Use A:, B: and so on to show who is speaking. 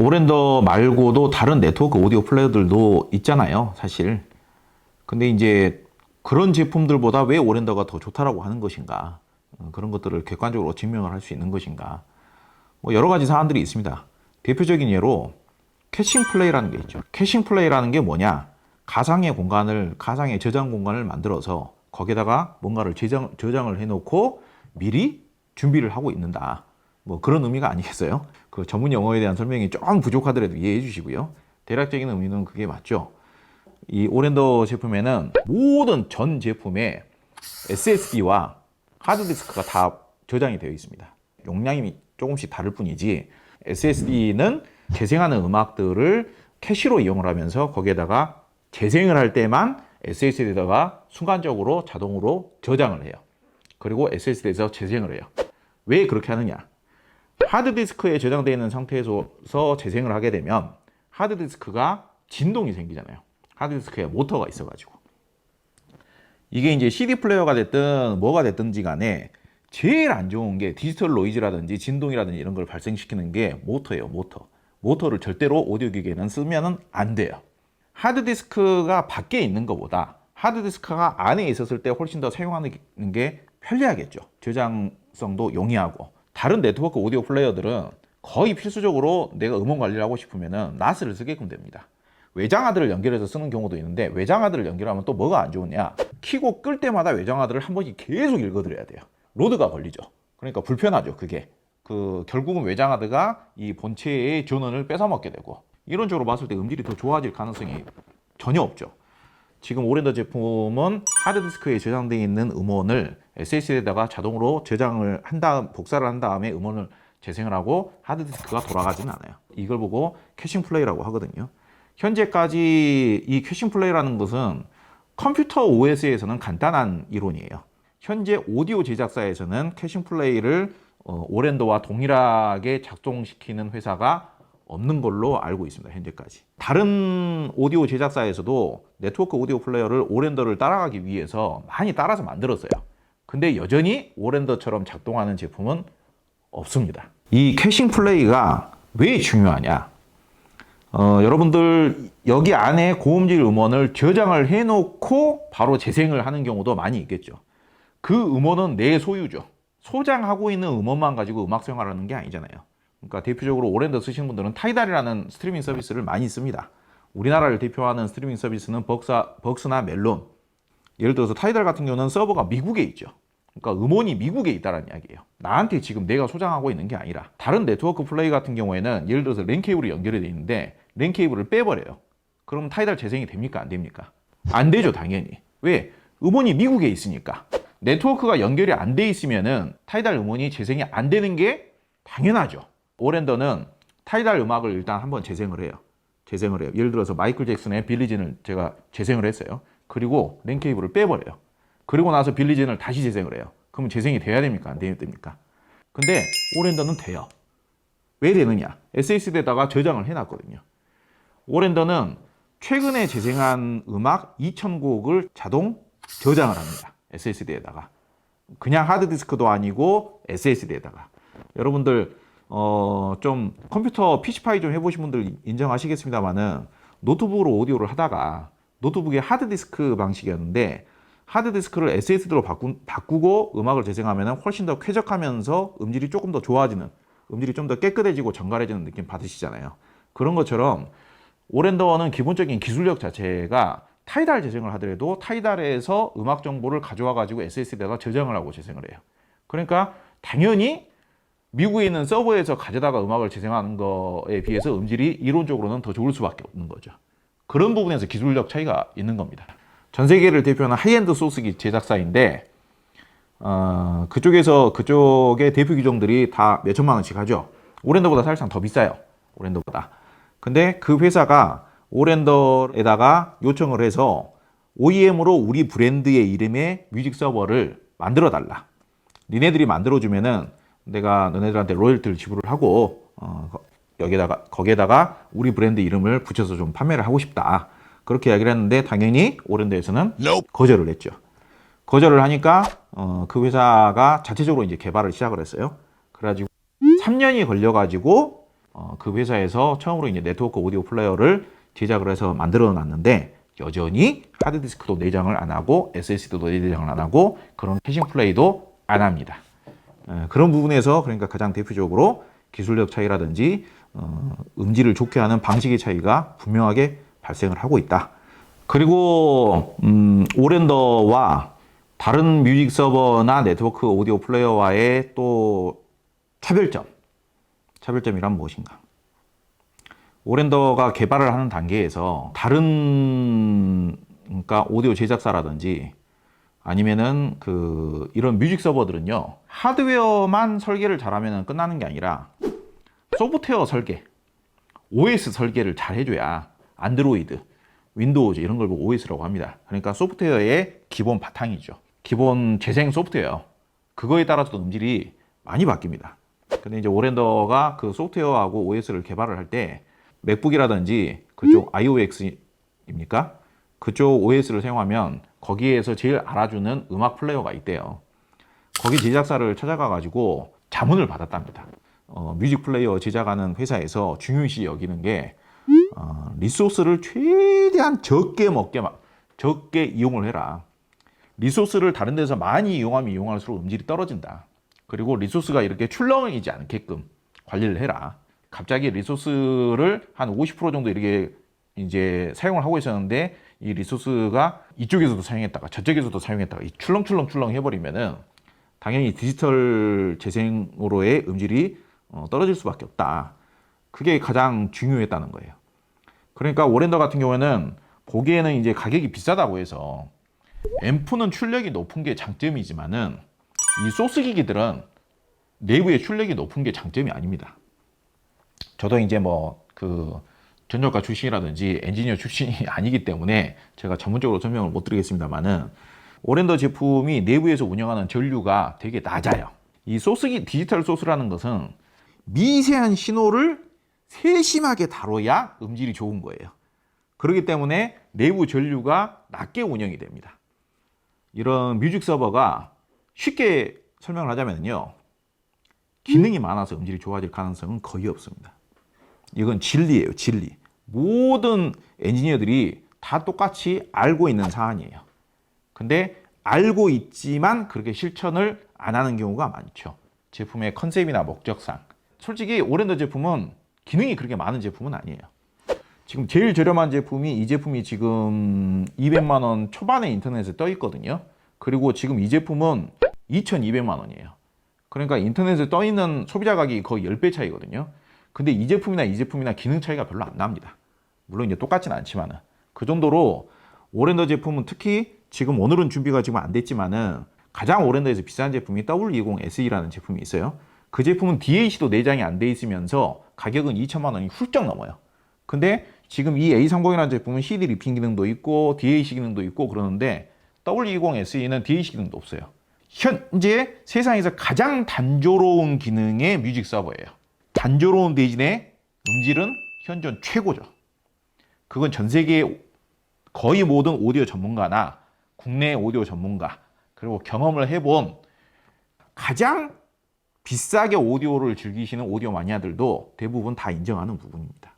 A: 오랜더 말고도 다른 네트워크 오디오 플레이어들도 있잖아요, 사실. 근데 이제 그런 제품들보다 왜 오랜더가 더 좋다라고 하는 것인가, 그런 것들을 객관적으로 증명을 할 수 있는 것인가, 뭐 여러 가지 사안들이 있습니다. 대표적인 예로 캐싱 플레이라는 게 있죠. 캐싱 플레이라는 게 뭐냐? 가상의 저장 공간을 만들어서 거기에다가 뭔가를 저장을 해놓고 미리 준비를 하고 있는다. 뭐 그런 의미가 아니겠어요? 그 전문 용어에 대한 설명이 좀 부족하더라도 이해해 주시고요. 대략적인 의미는 그게 맞죠. 이 오랜더 제품에는 모든 전 제품에 SSD와 하드디스크가 다 저장이 되어 있습니다. 용량이 조금씩 다를 뿐이지, SSD는 재생하는 음악들을 캐시로 이용을 하면서 거기에다가 재생을 할 때만 SSD에다가 순간적으로 자동으로 저장을 해요. 그리고 SSD에서 재생을 해요. 왜 그렇게 하느냐? 하드디스크에 저장되어 있는 상태에서 재생을 하게 되면 하드디스크가 진동이 생기잖아요. 하드디스크에 모터가 있어가지고. 이게 이제 CD 플레이어가 됐든 뭐가 됐든지 간에 제일 안 좋은 게 디지털 노이즈라든지 진동이라든지 이런 걸 발생시키는 게 모터예요, 모터. 모터를 절대로 오디오 기기에는 쓰면 안 돼요. 하드디스크가 밖에 있는 것보다 하드디스크가 안에 있었을 때 훨씬 더 사용하는 게 편리하겠죠. 저장성도 용이하고. 다른 네트워크 오디오 플레이어들은 거의 필수적으로 내가 음원 관리를 하고 싶으면은 NAS를 쓰게끔 됩니다. 외장하드를 연결해서 쓰는 경우도 있는데, 외장하드를 연결하면 또 뭐가 안 좋으냐? 키고 끌 때마다 외장하드를 한 번씩 계속 읽어드려야 돼요. 로드가 걸리죠. 그러니까 불편하죠, 그게. 결국은 외장하드가 이 본체의 전원을 뺏어먹게 되고, 이런 쪽으로 봤을 때 음질이 더 좋아질 가능성이 전혀 없죠. 지금 오랜더 제품은 하드디스크에 저장되어 있는 음원을 SSD에다가 자동으로 복사를 한 다음에 음원을 재생을 하고 하드디스크가 돌아가지는 않아요. 이걸 보고 캐싱 플레이라고 하거든요. 현재까지 이 캐싱 플레이라는 것은 컴퓨터 OS에서는 간단한 이론이에요. 현재 오디오 제작사에서는 캐싱 플레이를 오랜더와 동일하게 작동시키는 회사가 없는 걸로 알고 있습니다, 현재까지. 다른 오디오 제작사에서도 네트워크 오디오 플레이어를 오랜더를 따라가기 위해서 많이 따라서 만들었어요. 근데 여전히 오랜더처럼 작동하는 제품은 없습니다. 이 캐싱 플레이가 왜 중요하냐? 여러분들 여기 안에 고음질 음원을 저장을 해놓고 바로 재생을 하는 경우도 많이 있겠죠. 그 음원은 내 소유죠. 소장하고 있는 음원만 가지고 음악 생활하는 게 아니잖아요. 그러니까 대표적으로 오랜더 쓰시는 분들은 타이달이라는 스트리밍 서비스를 많이 씁니다. 우리나라를 대표하는 스트리밍 서비스는 벅스나 멜론. 예를 들어서 타이달 같은 경우는 서버가 미국에 있죠. 그러니까 음원이 미국에 있다는 이야기예요. 나한테 지금 내가 소장하고 있는 게 아니라. 다른 네트워크 플레이 같은 경우에는 예를 들어서 랜 케이블이 연결이 되어 있는데 랜 케이블을 빼버려요. 그럼 타이달 재생이 됩니까? 안 됩니까? 안 되죠, 당연히. 왜? 음원이 미국에 있으니까. 네트워크가 연결이 안 돼 있으면은 타이달 음원이 재생이 안 되는 게 당연하죠. 오랜더는 타이달 음악을 일단 한번 재생을 해요. 예를 들어서 마이클 잭슨의 빌리진을 제가 재생을 했어요. 그리고 랜 케이블을 빼버려요. 그리고 나서 빌리진을 다시 재생을 해요. 그러면 재생이 돼야 됩니까? 안 돼야 됩니까? 근데 오랜더는 돼요. 왜 되느냐? SSD에다가 저장을 해놨거든요. 오랜더는 최근에 재생한 음악 2000곡을 자동 저장을 합니다. SSD에다가. 그냥 하드디스크도 아니고 SSD에다가. 여러분들 좀 컴퓨터 PC파이 좀 해보신 분들 인정하시겠습니다만은, 노트북으로 오디오를 하다가 노트북이 하드디스크 방식이었는데 하드디스크를 SSD로 바꾸고 음악을 재생하면 훨씬 더 쾌적하면서 음질이 조금 더 좋아지는, 음질이 좀 더 깨끗해지고 정갈해지는 느낌 받으시잖아요. 그런 것처럼 오랜더는 기본적인 기술력 자체가 타이달 재생을 하더라도 타이달에서 음악 정보를 가져와 가지고 SSD에다가 저장을 하고 재생을 해요. 그러니까 당연히 미국에 있는 서버에서 가져다가 음악을 재생하는 거에 비해서 음질이 이론적으로는 더 좋을 수밖에 없는 거죠. 그런 부분에서 기술력 차이가 있는 겁니다. 전 세계를 대표하는 하이엔드 소스기 제작사인데 그쪽의 대표 기종들이 다 몇천만 원씩 하죠. 오랜더보다 사실상 더 비싸요. 오랜더보다. 근데 그 회사가 오랜더에다가 요청을 해서 OEM으로 우리 브랜드의 이름의 뮤직 서버를 만들어 달라. 니네들이 만들어주면은 내가 너네들한테 로열티를 지불을 하고 거기에다가 우리 브랜드 이름을 붙여서 좀 판매를 하고 싶다. 그렇게 이야기를 했는데 당연히 오랜더에서는 거절을 했죠. 거절을 하니까 그 회사가 자체적으로 이제 개발을 시작을 했어요. 그래가지고 3년이 걸려가지고 그 회사에서 처음으로 이제 네트워크 오디오 플레이어를 제작을 해서 만들어 놨는데 여전히 하드디스크도 내장을 안 하고 SSD도 내장을 안 하고 그런 캐싱 플레이도 안 합니다. 그런 부분에서 그러니까 가장 대표적으로 기술력 차이라든지 음질을 좋게 하는 방식의 차이가 분명하게 발생을 하고 있다. 그리고 오렌더와 다른 뮤직 서버나 네트워크 오디오 플레이어와의 또 차별점이란 무엇인가? 오렌더가 개발을 하는 단계에서 다른 그러니까 오디오 제작사라든지 아니면은 이런 뮤직 서버들은요 하드웨어만 설계를 잘하면 끝나는 게 아니라 소프트웨어 설계, OS 설계를 잘 해줘야 안드로이드, 윈도우즈 이런 걸 보고 OS라고 합니다. 그러니까 소프트웨어의 기본 바탕이죠. 기본 재생 소프트웨어 그거에 따라서 음질이 많이 바뀝니다. 근데 이제 오렌더가 그 소프트웨어하고 OS를 개발을 할 때 맥북이라든지 그쪽 iOX입니까? 그쪽 OS를 사용하면 거기에서 제일 알아주는 음악 플레이어가 있대요. 거기 제작사를 찾아가 가지고 자문을 받았답니다. 뮤직 플레이어 제작하는 회사에서 중요시 여기는 게 리소스를 최대한 적게 이용을 해라. 리소스를 다른 데서 많이 이용하면 이용할수록 음질이 떨어진다. 그리고 리소스가 이렇게 출렁이지 않게끔 관리를 해라. 갑자기 리소스를 한 50% 정도 이렇게 이제 사용을 하고 있었는데 이 리소스가 이쪽에서도 사용했다가 저쪽에서도 사용했다가 이 출렁출렁 해버리면은 당연히 디지털 재생으로의 음질이 떨어질 수밖에 없다. 그게 가장 중요했다는 거예요. 그러니까 오렌더 같은 경우에는 보기에는 이제 가격이 비싸다고 해서 앰프는 출력이 높은 게 장점이지만은 이 소스 기기들은 내부의 출력이 높은 게 장점이 아닙니다. 저도 이제 전력가 출신이라든지 엔지니어 출신이 아니기 때문에 제가 전문적으로 설명을 못 드리겠습니다만은 오렌더 제품이 내부에서 운영하는 전류가 되게 낮아요. 이 디지털 소스라는 것은 미세한 신호를 세심하게 다뤄야 음질이 좋은 거예요. 그렇기 때문에 내부 전류가 낮게 운영이 됩니다. 이런 뮤직 서버가 쉽게 설명을 하자면요. 기능이 많아서 음질이 좋아질 가능성은 거의 없습니다. 이건 진리예요, 진리. 모든 엔지니어들이 다 똑같이 알고 있는 사안이에요. 근데 알고 있지만 그렇게 실천을 안 하는 경우가 많죠. 제품의 컨셉이나 목적상. 솔직히 오렌더 제품은 기능이 그렇게 많은 제품은 아니에요. 지금 제일 저렴한 제품이 이 제품이 지금 200만 원 초반에 인터넷에 떠 있거든요. 그리고 지금 이 제품은 2,200만 원이에요. 그러니까 인터넷에 떠 있는 소비자 가격이 거의 10배 차이거든요. 근데 이 제품이나 기능 차이가 별로 안 납니다. 물론 이제 똑같지는 않지만은 그 정도로 오렌더 제품은 특히 지금 오늘은 준비가 지금 안 됐지만은 가장 오렌더에서 비싼 제품이 W20SE라는 제품이 있어요. 그 제품은 DAC도 내장이 안 돼 있으면서 가격은 2천만 원이 훌쩍 넘어요. 근데 지금 이 A30이라는 제품은 CD 리핑 기능도 있고 DAC 기능도 있고 그러는데 W20SE는 DAC 기능도 없어요. 현재 세상에서 가장 단조로운 기능의 뮤직 서버예요. 단조로운 대신에 음질은 현존 최고죠. 그건 전 세계 거의 모든 오디오 전문가나 국내 오디오 전문가 그리고 경험을 해본 가장 비싸게 오디오를 즐기시는 오디오 마니아들도 대부분 다 인정하는 부분입니다.